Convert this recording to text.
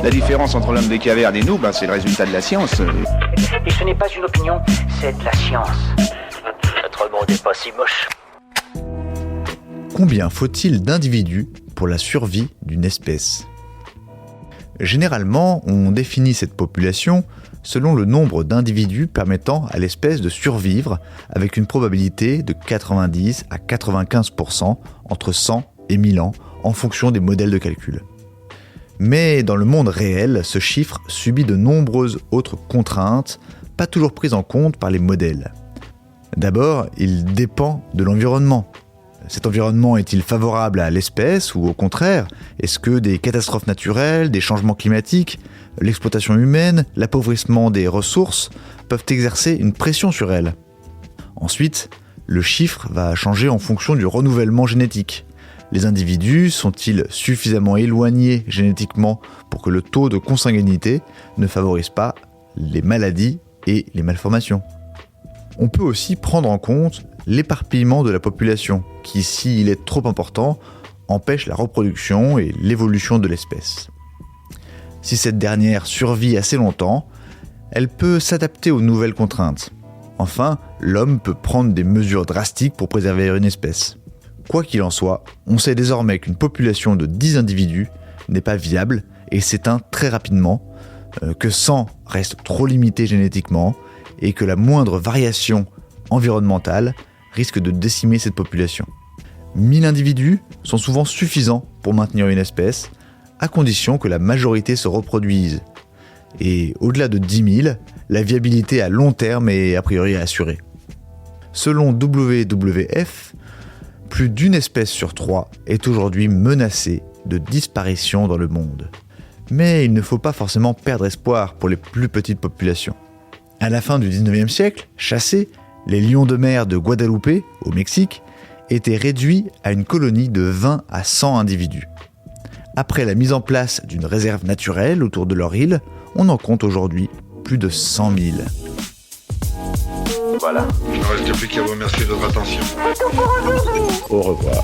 La différence entre l'homme des cavernes et nous, c'est le résultat de la science. Et ce n'est pas une opinion, c'est de la science. Notre monde n'est pas si moche. Combien faut-il d'individus pour la survie d'une espèce ? Généralement, on définit cette population selon le nombre d'individus permettant à l'espèce de survivre avec une probabilité de 90 à 95% entre 100 et 1000 ans en fonction des modèles de calcul. Mais dans le monde réel, ce chiffre subit de nombreuses autres contraintes, pas toujours prises en compte par les modèles. D'abord, il dépend de l'environnement. Cet environnement est-il favorable à l'espèce ou au contraire ? Est-ce que des catastrophes naturelles, des changements climatiques, l'exploitation humaine, l'appauvrissement des ressources peuvent exercer une pression sur elle ? Ensuite, le chiffre va changer en fonction du renouvellement génétique. Les individus sont-ils suffisamment éloignés génétiquement pour que le taux de consanguinité ne favorise pas les maladies et les malformations ? On peut aussi prendre en compte l'éparpillement de la population, qui, s'il est trop important, empêche la reproduction et l'évolution de l'espèce. Si cette dernière survit assez longtemps, elle peut s'adapter aux nouvelles contraintes. Enfin, l'homme peut prendre des mesures drastiques pour préserver une espèce. Quoi qu'il en soit, on sait désormais qu'une population de 10 individus n'est pas viable et s'éteint très rapidement, que 100 reste trop limité génétiquement et que la moindre variation environnementale risque de décimer cette population. 1000 individus sont souvent suffisants pour maintenir une espèce, à condition que la majorité se reproduise. Et au-delà de 10 000, la viabilité à long terme est a priori assurée. Selon WWF, plus d'une espèce sur 3 est aujourd'hui menacée de disparition dans le monde. Mais il ne faut pas forcément perdre espoir pour les plus petites populations. À la fin du 19e siècle, chassés, les lions de mer de Guadeloupe, au Mexique, étaient réduits à une colonie de 20 à 100 individus. Après la mise en place d'une réserve naturelle autour de leur île, on en compte aujourd'hui plus de 100 000. Voilà. Il ne reste plus qu'à vous remercier de votre attention. Au revoir.